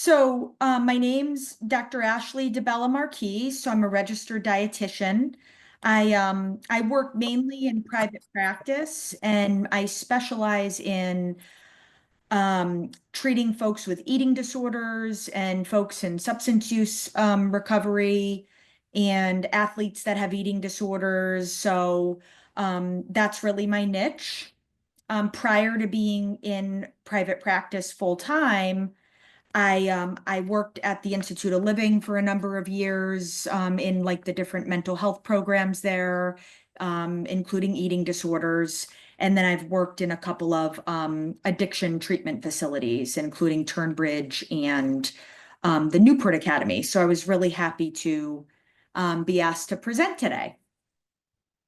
My name's Dr. Ashley DeBella-Marques, so I'm a registered dietitian. I work mainly in private practice, and I specialize in treating folks with eating disorders and folks in substance use recovery and athletes that have eating disorders. That's really my niche. Prior to being in private practice full time, I worked at the Institute of Living for a number of years in like the different mental health programs there, including eating disorders. And then I've worked in a couple of addiction treatment facilities, including Turnbridge and the Newport Academy. So I was really happy to be asked to present today.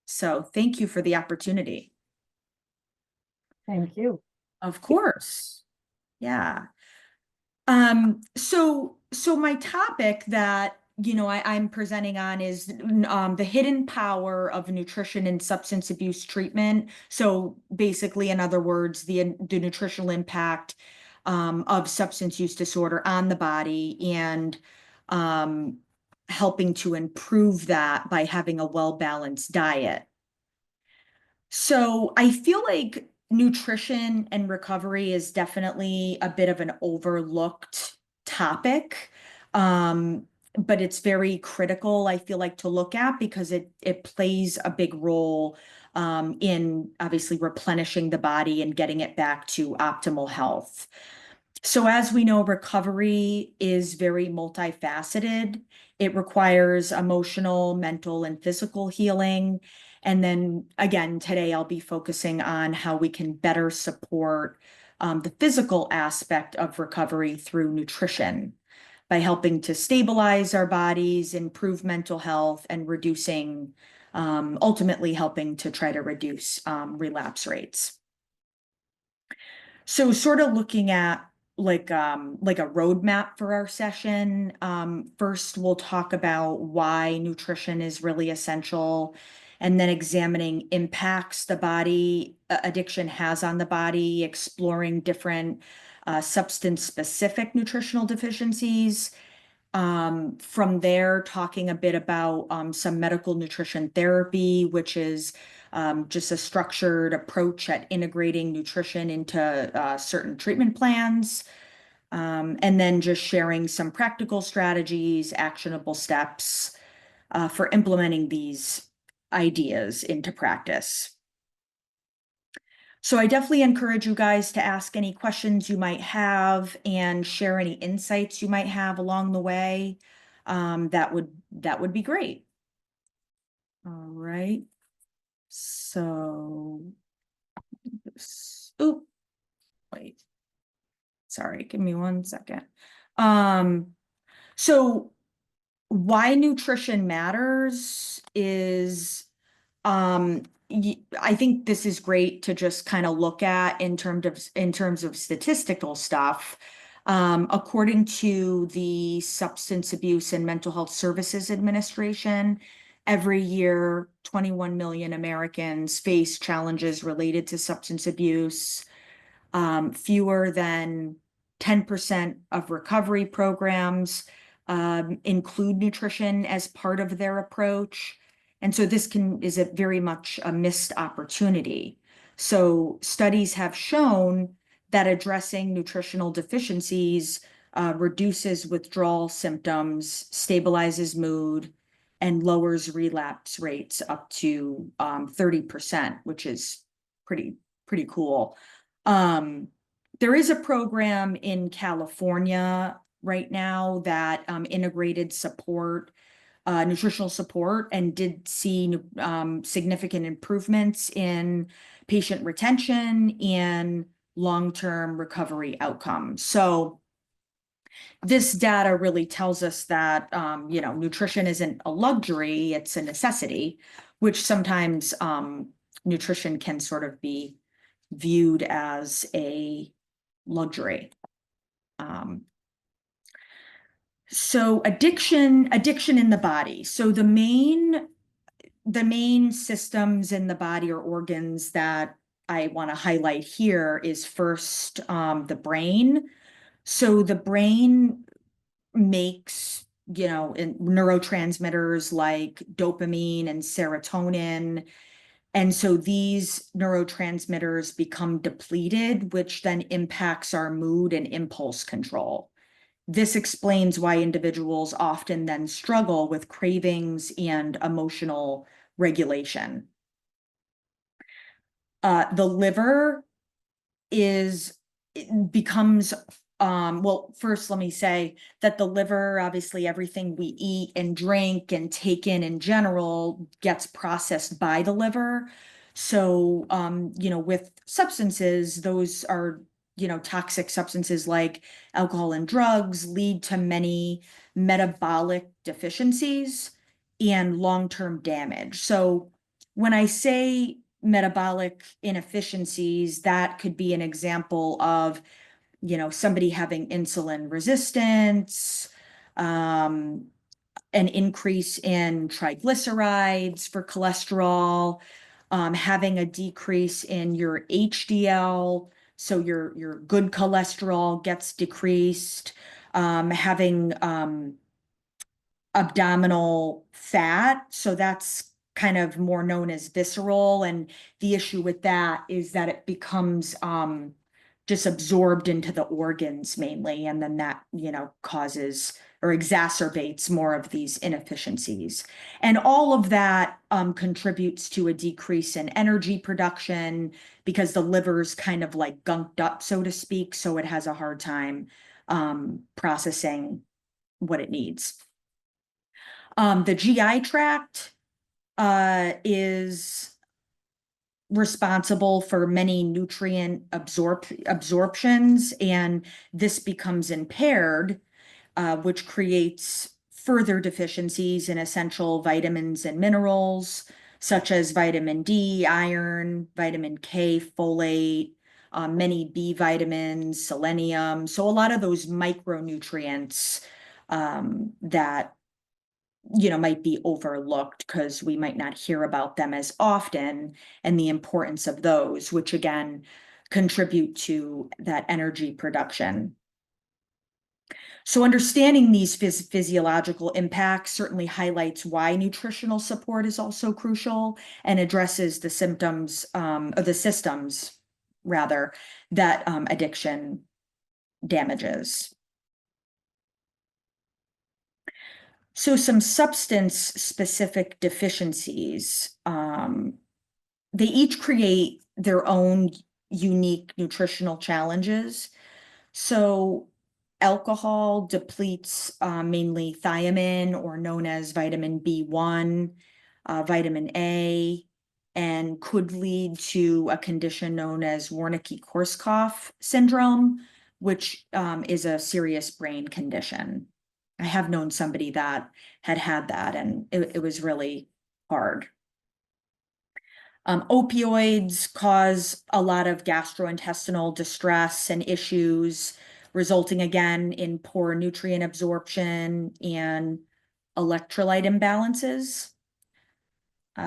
So thank you for the opportunity. Thank you. Of course. Yeah. So my topic that, I'm presenting on is the hidden power of nutrition and substance abuse treatment. So basically, in other words, the nutritional impact of substance use disorder on the body and helping to improve that by having a well-balanced diet. So I feel like nutrition and recovery is definitely a bit of an overlooked topic, but it's very critical, I feel like, to look at because it plays a big role in obviously replenishing the body and getting it back to optimal health. So as we know, recovery is very multifaceted. It requires emotional, mental, and physical healing. And then again, today I'll be focusing on how we can better support the physical aspect of recovery through nutrition by helping to stabilize our bodies, improve mental health, and ultimately helping to try to reduce relapse rates. So sort of looking at like a roadmap for our session. First, we'll talk about why nutrition is really essential, and then examining impacts the body addiction has on the body, exploring different substance-specific nutritional deficiencies. From there, talking a bit about some medical nutrition therapy, which is just a structured approach at integrating nutrition into certain treatment plans. And then just sharing some practical strategies, actionable steps for implementing these ideas into practice. So I definitely encourage you guys to ask any questions you might have and share any insights you might have along the way. That would be great. All right. So, wait. Sorry, give me 1 second. So why nutrition matters is, I think this is great to just kind of look at in terms of statistical stuff. According to the Substance Abuse and Mental Health Services Administration, every year, 21 million Americans face challenges related to substance abuse. Fewer than 10% of recovery programs include nutrition as part of their approach. And so this is very much a missed opportunity. So studies have shown that addressing nutritional deficiencies reduces withdrawal symptoms, stabilizes mood, and lowers relapse rates up to 30%, which is pretty cool. There is a program in California right now that integrated nutritional support, and did see significant improvements in patient retention and long-term recovery outcomes. So this data really tells us that nutrition isn't a luxury, it's a necessity, which sometimes nutrition can sort of be viewed as a luxury. So addiction in the body. So the main systems in the body or organs that I want to highlight here is first the brain. So the brain makes, neurotransmitters like dopamine and serotonin. And so these neurotransmitters become depleted, which then impacts our mood and impulse control. This explains why individuals often then struggle with cravings and emotional regulation. The liver becomes, well, first let me say that the liver, obviously everything we eat and drink and take in general gets processed by the liver. So, with substances, those are, toxic substances like alcohol and drugs lead to many metabolic deficiencies and long-term damage. So when I say metabolic inefficiencies, that could be an example of, somebody having insulin resistance, an increase in triglycerides for cholesterol, having a decrease in your HDL, so your good cholesterol gets decreased, having abdominal fat. So that's kind of more known as visceral. And the issue with that is that it becomes just absorbed into the organs mainly. And then that, causes or exacerbates more of these inefficiencies. And all of that contributes to a decrease in energy production because the liver's kind of like gunked up, so to speak. So it has a hard time processing what it needs. The GI tract is responsible for many nutrient absorptions, and this becomes impaired, which creates further deficiencies in essential vitamins and minerals, such as vitamin D, iron, vitamin K, folate, many B vitamins, selenium. So a lot of those micronutrients that might be overlooked because we might not hear about them as often, and the importance of those, which again contribute to that energy production. So understanding these physiological impacts certainly highlights why nutritional support is also crucial and addresses the symptoms, or the systems rather, that addiction damages. So some substance-specific deficiencies, they each create their own unique nutritional challenges. So alcohol depletes mainly thiamine, or known as vitamin B1, vitamin A, and could lead to a condition known as Wernicke-Korsakoff syndrome, which is a serious brain condition. I have known somebody that had that, and it was really hard. Opioids cause a lot of gastrointestinal distress and issues, resulting again in poor nutrient absorption and electrolyte imbalances.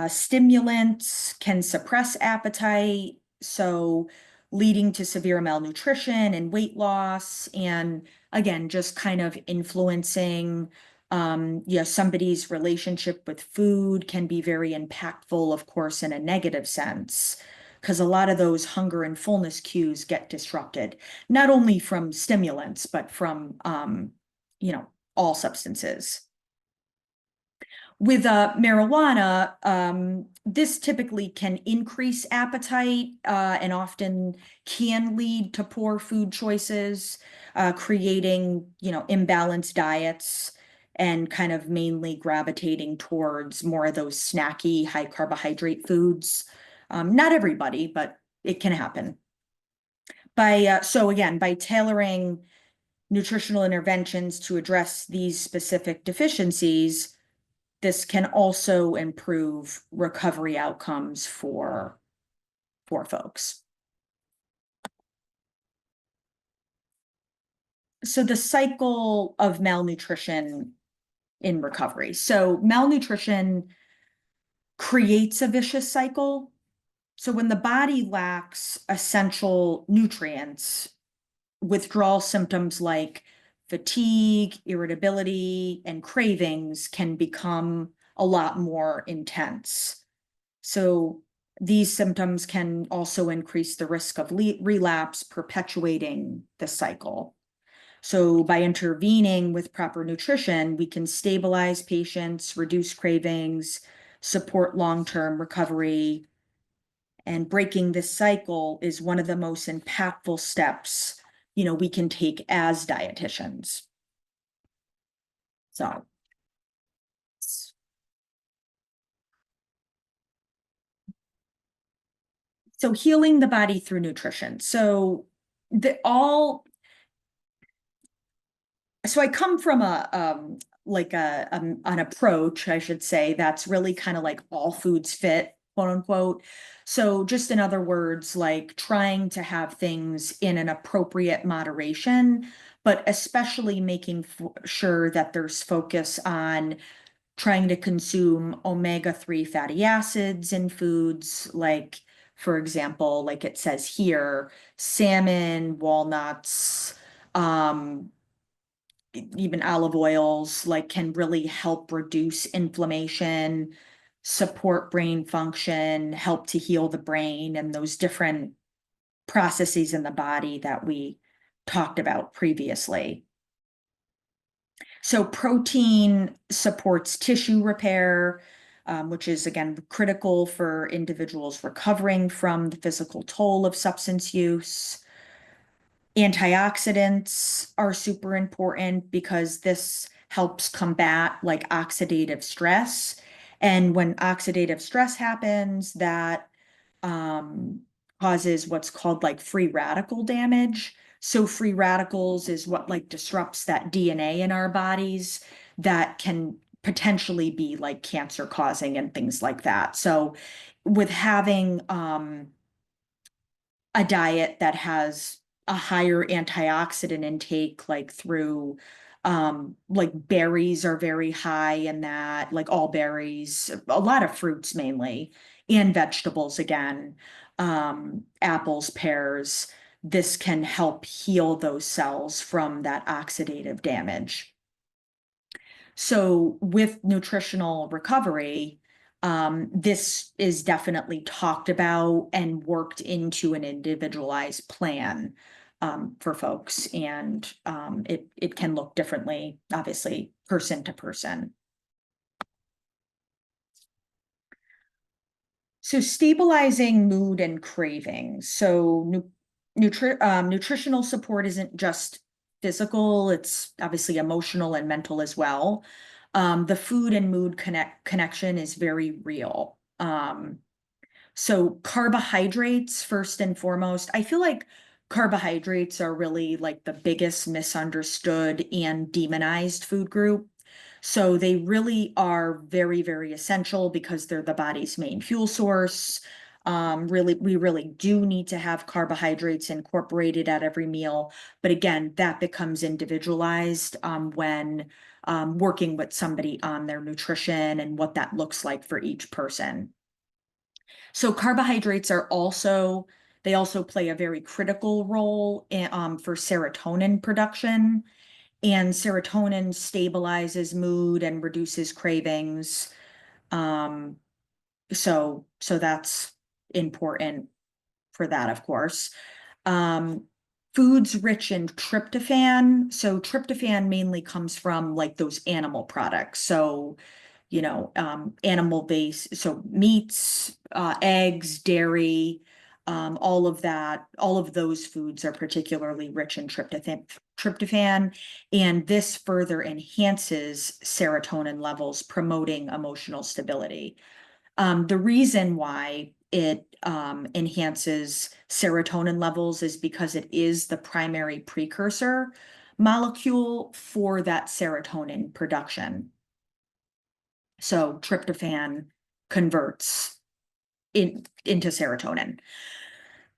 Stimulants can suppress appetite, so leading to severe malnutrition and weight loss, and again, just kind of influencing somebody's relationship with food can be very impactful, of course, in a negative sense, because a lot of those hunger and fullness cues get disrupted, not only from stimulants, but from, all substances. With marijuana, this typically can increase appetite and often can lead to poor food choices, creating, imbalanced diets and kind of mainly gravitating towards more of those snacky, high carbohydrate foods. Not everybody, but it can happen. So again, by tailoring nutritional interventions to address these specific deficiencies, this can also improve recovery outcomes for folks. So the cycle of malnutrition in recovery. So malnutrition creates a vicious cycle. So when the body lacks essential nutrients, withdrawal symptoms like fatigue, irritability, and cravings can become a lot more intense. So these symptoms can also increase the risk of relapse, perpetuating the cycle. So by intervening with proper nutrition, we can stabilize patients, reduce cravings, support long-term recovery, and breaking this cycle is one of the most impactful steps, we can take as dietitians. So healing the body through nutrition. So I come from an approach, I should say, that's really kind of like all foods fit, quote unquote. So just in other words, like trying to have things in an appropriate moderation, but especially making sure that there's focus on trying to consume omega-3 fatty acids in foods, like, for example, like it says here, salmon, walnuts, even olive oils, like can really help reduce inflammation, support brain function, help to heal the brain and those different processes in the body that we talked about previously. So protein supports tissue repair, which is again critical for individuals recovering from the physical toll of substance use. Antioxidants are super important because this helps combat like oxidative stress. And when oxidative stress happens, that causes what's called like free radical damage. So free radicals is what like disrupts that DNA in our bodies that can potentially be like cancer causing and things like that. So with having a diet that has a higher antioxidant intake, like through like berries are very high in that, like all berries, a lot of fruits mainly, and vegetables again, apples, pears. This can help heal those cells from that oxidative damage. So with nutritional recovery, this is definitely talked about and worked into an individualized plan for folks, and it can look differently, obviously, person to person. So stabilizing mood and cravings. So nutritional support isn't just physical, it's obviously emotional and mental as well. The food and mood connection is very real. So carbohydrates, first and foremost, I feel like carbohydrates are really like the biggest misunderstood and demonized food group. So they really are very, very essential because they're the body's main fuel source. We really do need to have carbohydrates incorporated at every meal. But again, that becomes individualized when working with somebody on their nutrition and what that looks like for each person. So carbohydrates they also play a very critical role for serotonin production. And serotonin stabilizes mood and reduces cravings. So that's important for that, of course. Foods rich in tryptophan. So tryptophan mainly comes from like those animal products. So, animal based, so meats, eggs, dairy, all of that, all of those foods are particularly rich in tryptophan, and this further enhances serotonin levels, promoting emotional stability. The reason why it enhances serotonin levels is because it is the primary precursor molecule for that serotonin production. So tryptophan converts into serotonin.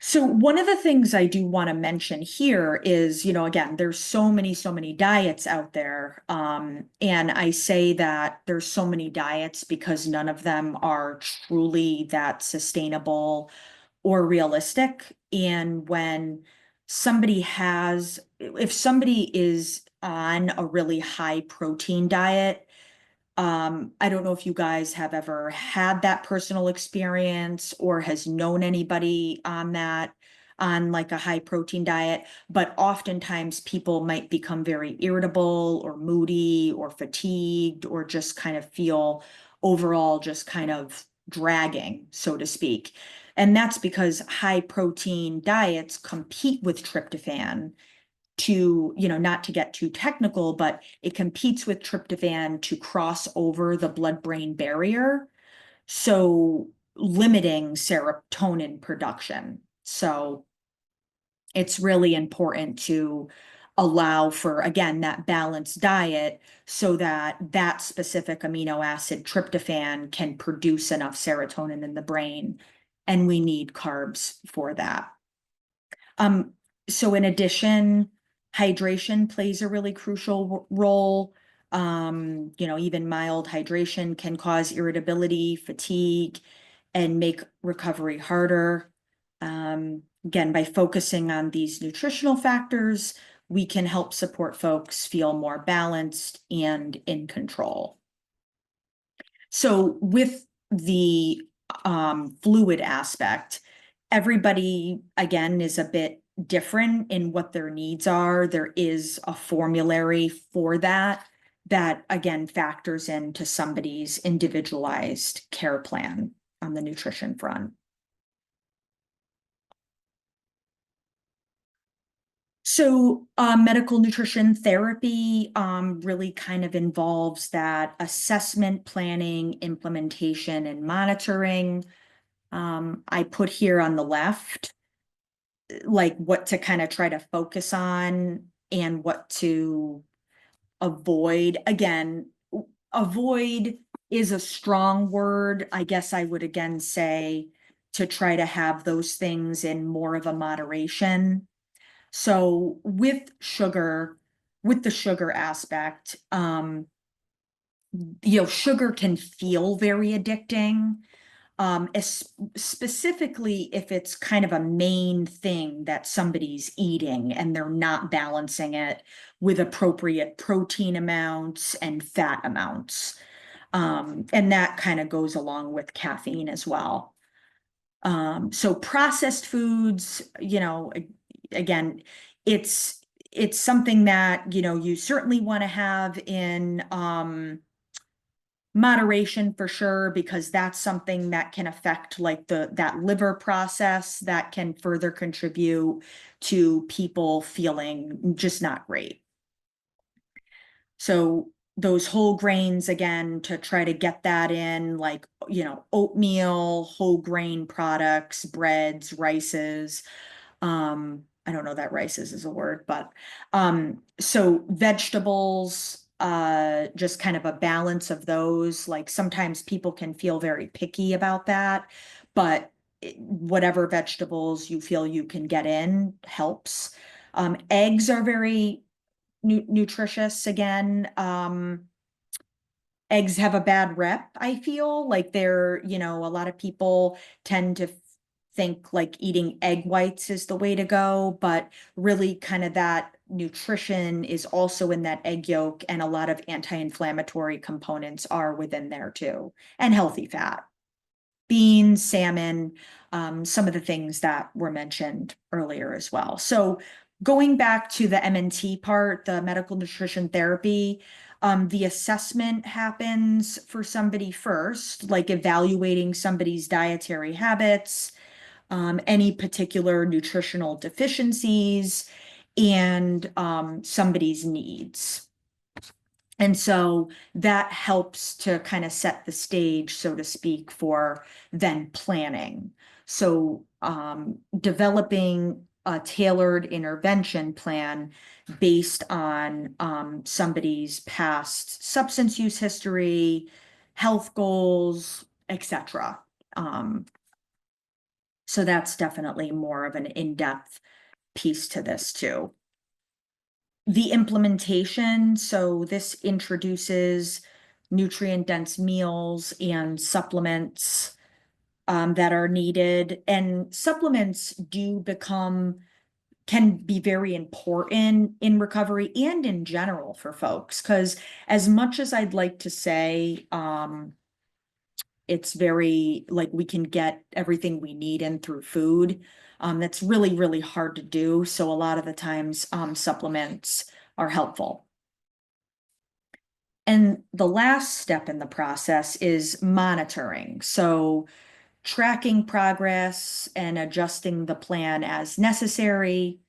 So one of the things I do want to mention here is, again, there's so many diets out there. And I say that there's so many diets because none of them are truly that sustainable or realistic. And when if somebody is on a really high protein diet, I don't know if you guys have ever had that personal experience or has known anybody on like a high protein diet, but oftentimes people might become very irritable or moody or fatigued or just kind of feel overall just kind of dragging, so to speak. And that's because high protein diets compete with tryptophan not to get too technical, but it competes with tryptophan to cross over the blood-brain barrier, so limiting serotonin production. So it's really important to allow for, again, that balanced diet so that that specific amino acid tryptophan can produce enough serotonin in the brain. And we need carbs for that. So in addition, hydration plays a really crucial role. Even mild hydration can cause irritability, fatigue, and make recovery harder. Again, by focusing on these nutritional factors, we can help support folks feel more balanced and in control. So with the fluid aspect, everybody, again, is a bit different in what their needs are. There is a formulary for that again factors into somebody's individualized care plan on the nutrition front. So medical nutrition therapy really kind of involves that assessment, planning, implementation, and monitoring. I put here on the left like what to kind of try to focus on and what to avoid. Again, avoid is a strong word. I guess I would again say to try to have those things in more of a moderation. So with the sugar aspect, sugar can feel very addicting. Specifically if it's kind of a main thing that somebody's eating and they're not balancing it with appropriate protein amounts and fat amounts. And that kind of goes along with caffeine as well. So processed foods, again, it's something that, you certainly want to have in, moderation for sure, because that's something that can affect like that liver process that can further contribute to people feeling just not great. So those whole grains, again, to try to get that in, like, oatmeal, whole grain products, breads, rices. I don't know that rices is a word, but so vegetables, just kind of a balance of those. Like sometimes people can feel very picky about that, but whatever vegetables you feel you can get in helps. Eggs are very nutritious again. Eggs have a bad rep, I feel like they're, a lot of people tend to think like eating egg whites is the way to go, but really kind of that nutrition is also in that egg yolk, and a lot of anti-inflammatory components are within there too, and healthy fat. Beans, salmon, some of the things that were mentioned earlier as well. So going back to the MNT part, the medical nutrition therapy, the assessment happens for somebody first, like evaluating somebody's dietary habits, any particular nutritional deficiencies, and somebody's needs. And so that helps to kind of set the stage, so to speak, for then planning. So developing a tailored intervention plan based on somebody's past substance use history, health goals, etc. So that's definitely more of an in-depth piece to this too. The implementation, so this introduces nutrient-dense meals and supplements that are needed. And supplements do become can be very important in recovery and in general for folks. Because as much as I'd like to say, it's very like we can get everything we need in through food. That's really, really hard to do. So a lot of the times, supplements are helpful. And the last step in the process is monitoring. So tracking progress and adjusting the plan as necessary.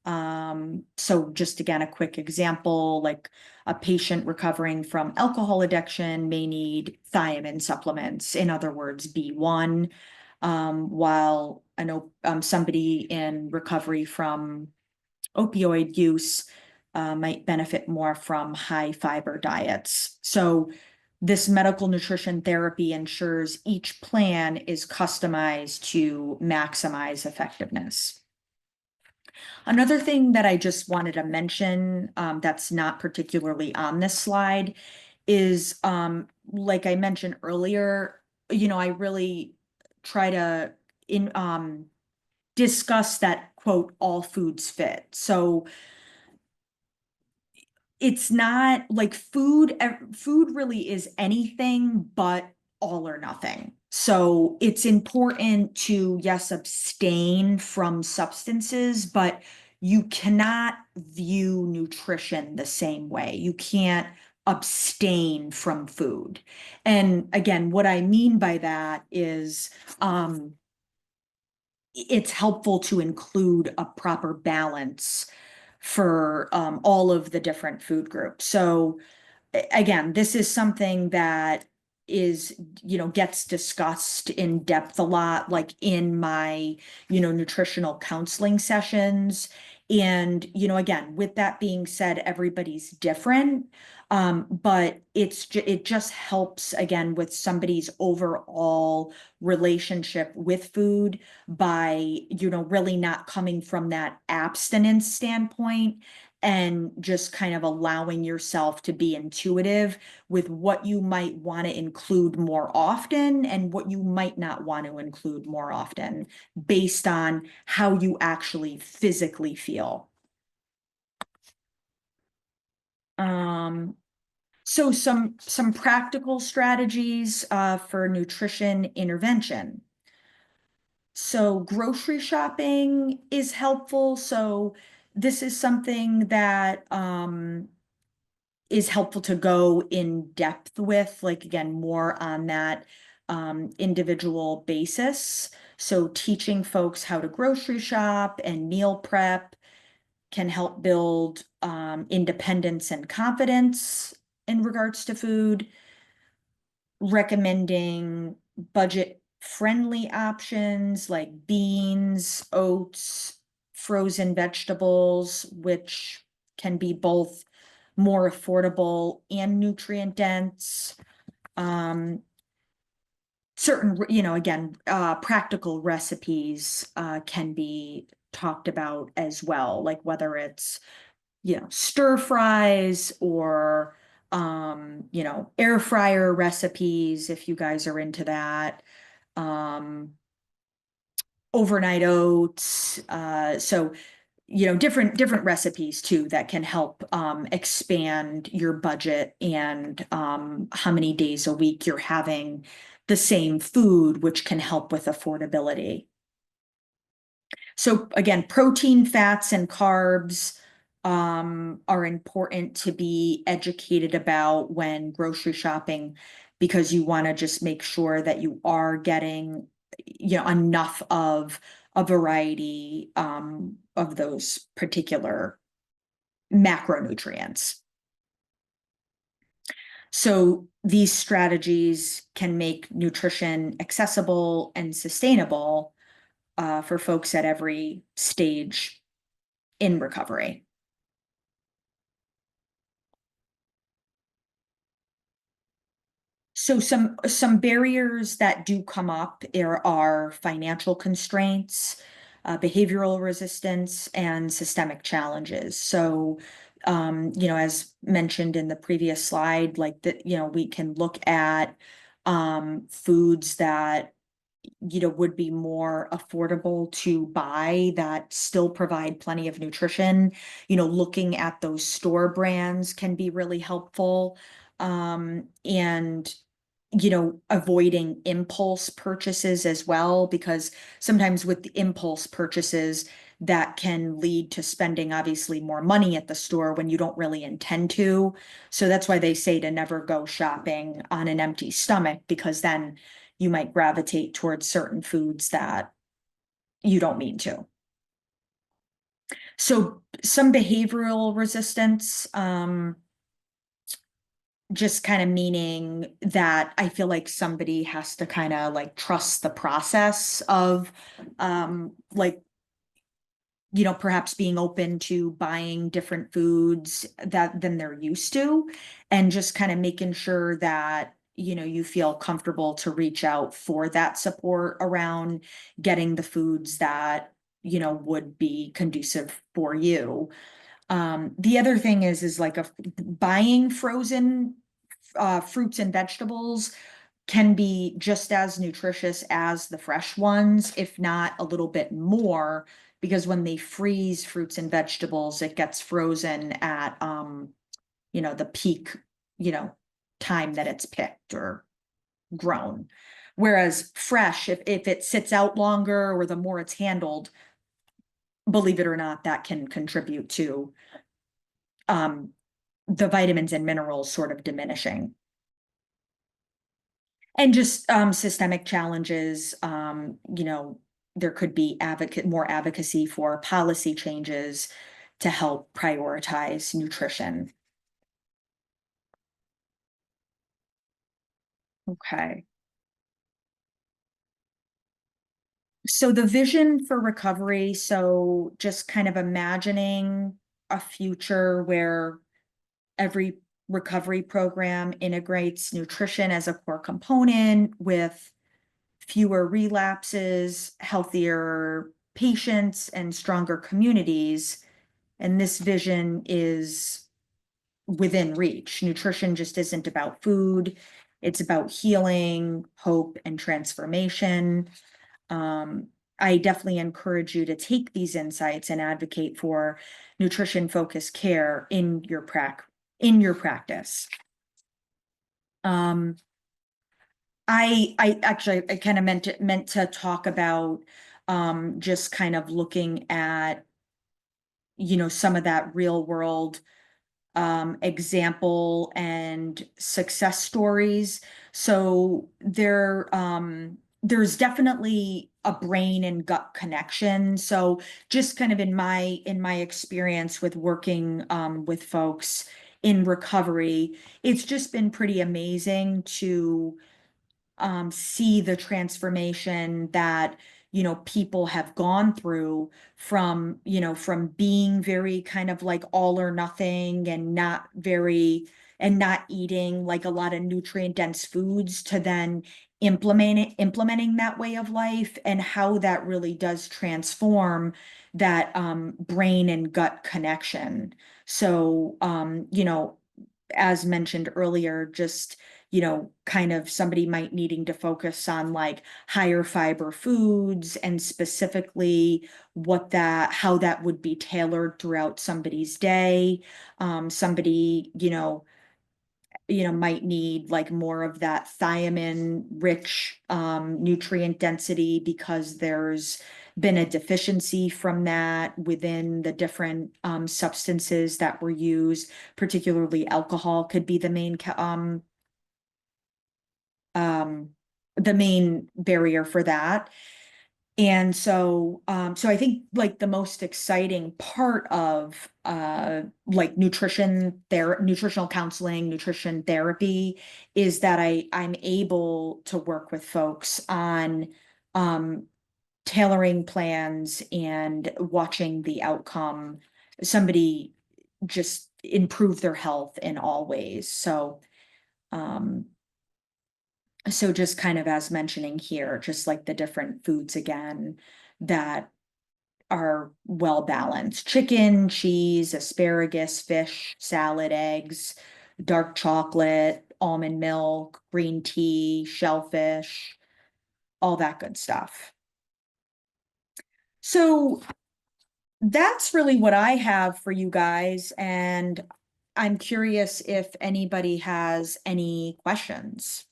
So just again, a quick example, like a patient recovering from alcohol addiction may need thiamine supplements, in other words, B1, while somebody in recovery from opioid use might benefit more from high fiber diets. So this medical nutrition therapy ensures each plan is customized to maximize effectiveness. Another thing that I just wanted to mention that's not particularly on this slide is, like I mentioned earlier, I really try to discuss that quote, all foods fit. So it's not like food really is anything but all or nothing. So it's important to, yes, abstain from substances, but you cannot view nutrition the same way. You can't abstain from food. And again, what I mean by that is, it's helpful to include a proper balance for all of the different food groups. So again, this is something that is, gets discussed in depth a lot, like in my, nutritional counseling sessions. And, again, with that being said, everybody's different. But it just helps again with somebody's overall relationship with food by, really not coming from that abstinence standpoint and just kind of allowing yourself to be intuitive with what you might want to include more often and what you might not want to include more often based on how you actually physically feel. So some practical strategies for nutrition intervention. So grocery shopping is helpful. So this is something that is helpful to go in depth with, like again, more on that individual basis. So teaching folks how to grocery shop and meal prep can help build independence and confidence in regards to food. Recommending budget-friendly options like beans, oats, frozen vegetables, which can be both more affordable and nutrient dense. Certain, again, practical recipes can be talked about as well, like whether it's, stir fries or, air fryer recipes, if you guys are into that. Overnight oats. So different recipes too that can help expand your budget and how many days a week you're having the same food, which can help with affordability. So again, protein, fats, and carbs are important to be educated about when grocery shopping, because you want to just make sure that you are getting, enough of a variety of those particular macronutrients. So these strategies can make nutrition accessible and sustainable for folks at every stage in recovery. So some barriers that do come up are financial constraints, behavioral resistance, and systemic challenges. So, as mentioned in the previous slide, like that, we can look at foods that would be more affordable to buy that still provide plenty of nutrition. Looking at those store brands can be really helpful. And avoiding impulse purchases as well, because sometimes with the impulse purchases, that can lead to spending obviously more money at the store when you don't really intend to. So that's why they say to never go shopping on an empty stomach, because then you might gravitate towards certain foods that you don't mean to. So some behavioral resistance, just kind of meaning that I feel like somebody has to kind of like trust the process of like perhaps being open to buying different foods than they're used to, and just kind of making sure that you feel comfortable to reach out for that support around getting the foods that would be conducive for you. The other thing is like buying frozen fruits and vegetables can be just as nutritious as the fresh ones, if not a little bit more, because when they freeze fruits and vegetables, it gets frozen at the peak, time that it's picked or grown. Whereas fresh, if it sits out longer or the more it's handled, believe it or not, that can contribute to the vitamins and minerals sort of diminishing. And just systemic challenges, there could be more advocacy for policy changes to help prioritize nutrition. Okay. So the vision for recovery, so just kind of imagining a future where every recovery program integrates nutrition as a core component with fewer relapses, healthier patients, and stronger communities. And this vision is within reach. Nutrition just isn't about food, it's about healing, hope, and transformation. I definitely encourage you to take these insights and advocate for nutrition-focused care in your practice. I actually I kind of meant to talk about just kind of looking at some of that real world example and success stories. So there's definitely a brain and gut connection. So just kind of in my experience with working with folks in recovery, it's just been pretty amazing to see the transformation that people have gone through from being very kind of like all or nothing and not eating like a lot of nutrient dense foods, to then implementing that way of life, and how that really does transform that brain and gut connection. So as mentioned earlier, just kind of somebody might needing to focus on like higher fiber foods, and specifically how that would be tailored throughout somebody's day. Somebody, might need like more of that thiamine rich nutrient density, because there's been a deficiency from that within the different substances that were used. Particularly alcohol could be the main barrier for that. And so I think like the most exciting part of like nutritional counseling, nutrition therapy, is that I'm able to work with folks on tailoring plans and watching the outcome, somebody just improve their health in all ways. So just kind of as mentioning here, just like the different foods again that are well balanced: chicken, cheese, asparagus, fish, salad, eggs, dark chocolate, almond milk, green tea, shellfish, all that good stuff. So that's really what I have for you guys, and I'm curious if anybody has any questions.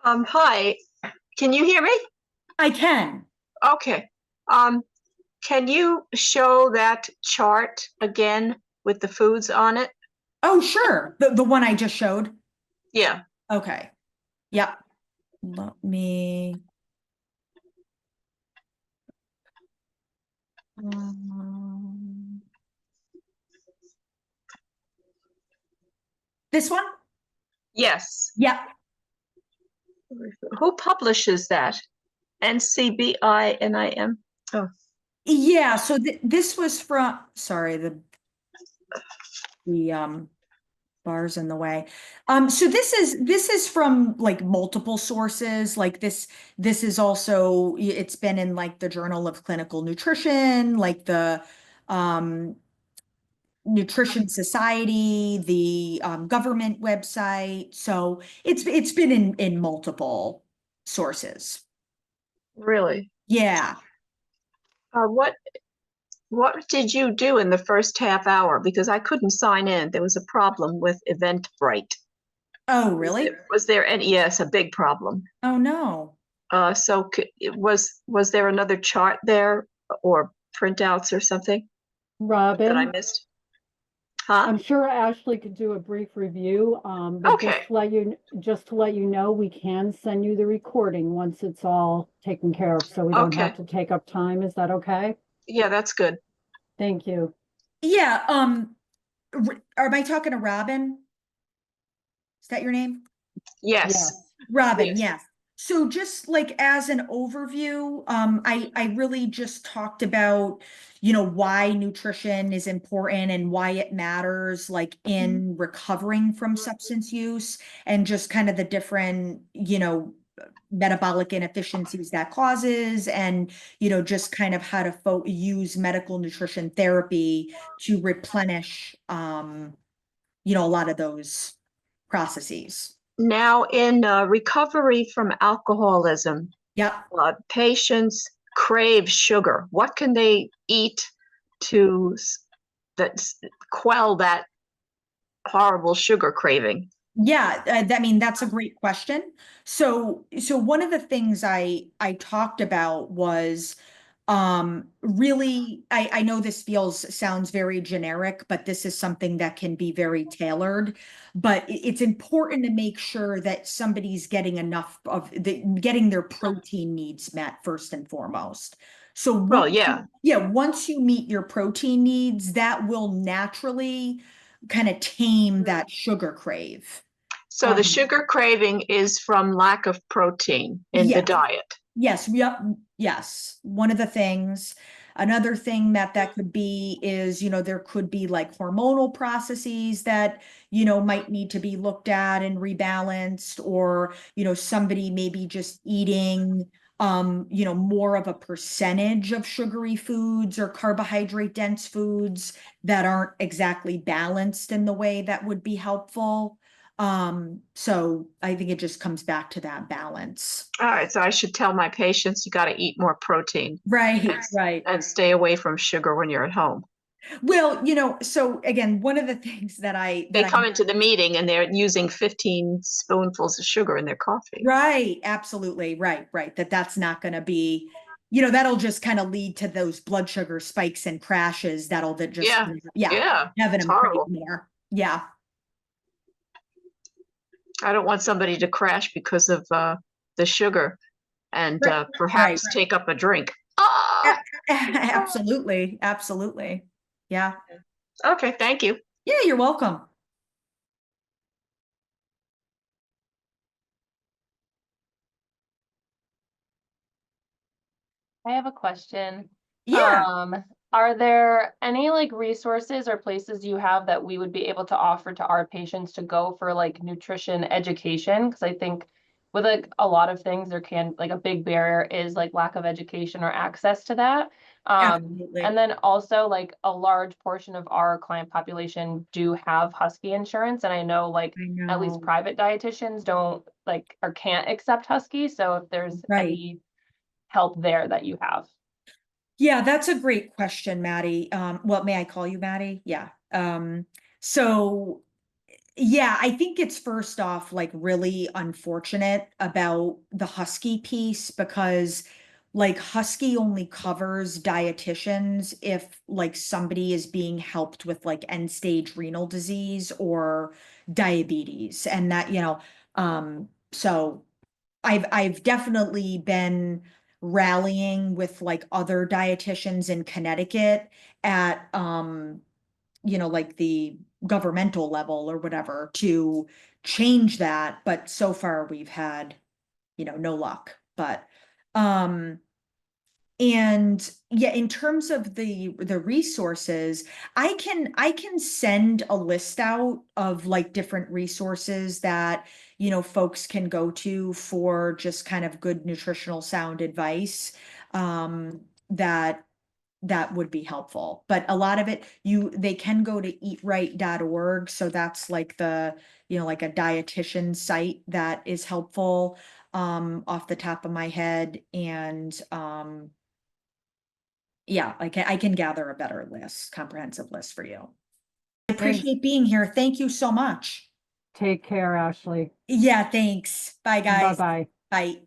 Hi, can you hear me? I can. Okay. Um, can you show that chart again with the foods on it? Oh, sure. The one I just showed. Yeah. Okay. Yep. Let me. Um, this one? Yes. Yep. Who publishes that? NCBINIM? Oh, Yeah. So this was from. Sorry, the bars in the way. So this is from like multiple sources. Like this is also, it's been in like the Journal of Clinical Nutrition, like the um Nutrition Society, the government website. So it's been in multiple sources. really? Yeah. Uh, what what did you do in the first half hour? Because I couldn't sign in. There was a problem with Eventbrite. Oh, really? Was there any? Yes, a big problem. Oh, no. So was there another chart there or printouts or something that I Robin, missed? Huh? I'm sure Ashley could do a brief review, but Okay. just to let you know, we can send you the recording once it's all taken care of, so we don't have Okay. to take up time. Is that okay? Yeah, that's good. Thank you. Yeah. Am I talking to Robin? Is that your name? Yes. Yes. Robin, Yes. yes. So just like as an overview, I really just talked about, why nutrition is important and why it matters, like in recovering from substance use, and just kind of the different, metabolic inefficiencies that causes, and, just kind of how to use medical nutrition therapy to replenish, a lot of those processes. Now, in recovery from alcoholism, Yep. patients crave sugar. What can they eat to that quell that horrible sugar craving? Yeah, I mean that's a great question. So one of the things I talked about was really, I know this sounds very generic, but this is something that can be very tailored. But it's important to make sure that somebody's getting enough of getting their protein needs met first and foremost. So Well, yeah. once you meet your protein needs, that will naturally kind of tame that sugar crave. So the sugar craving is from lack of protein in the Yes, diet. yes, yep, yes. One of the things, another thing that could be is, there could be like hormonal processes that, might need to be looked at and rebalanced, or, somebody maybe just eating, more of a percentage of sugary foods or carbohydrate dense foods that aren't exactly balanced in the way that would be helpful. So I think it just comes back to that balance. All right, so I should tell my patients you got to eat more protein Right, and, right. and stay away from sugar when you're at home. Well, so again, one of the things that I They that I come into the meeting and they're using 15 spoonfuls of sugar in their coffee. right, absolutely, right, right, that's not going to be, that'll just kind of lead to those blood sugar spikes and crashes that just, Yeah, yeah, yeah, having it's them crave horrible. more. Yeah. I don't want somebody to crash because of the sugar and Right, right. perhaps take up a drink. Ah! Absolutely, absolutely. Yeah. Okay, thank you. Yeah, you're welcome. I have a question. Yeah. Are there any like resources or places you have that we would be able to offer to our patients to go for like nutrition education? Because I think with like a lot of things, there can like a big barrier is like lack of education or access to that. Absolutely. And then also like a large portion of our client population do have Husky insurance. And I know like I at least know. private dietitians don't like or can't accept Husky. So if there's Right. any help there that you have. Yeah, that's a great question, Maddie. Well, may I call you Maddie? Yeah. So yeah, I think it's first off like really unfortunate about the Husky piece because like Husky only covers dietitians if like somebody is being helped with like end stage renal disease or diabetes. And that, so I've definitely been rallying with like other dietitians in Connecticut at like the governmental level or whatever to change that, but so far we've had no luck. But um and yeah, in terms of the resources, I can send a list out of like different resources that folks can go to for just kind of good nutritional sound advice that would be helpful. But a lot of it they can go to eatright.org, so that's like the like a dietitian site that is helpful off the top of my head. And yeah, I can gather a better list, comprehensive list for you. I appreciate being here. Thank you so much. Take care, Ashley. Yeah, thanks. Bye, guys. Bye-bye. Bye.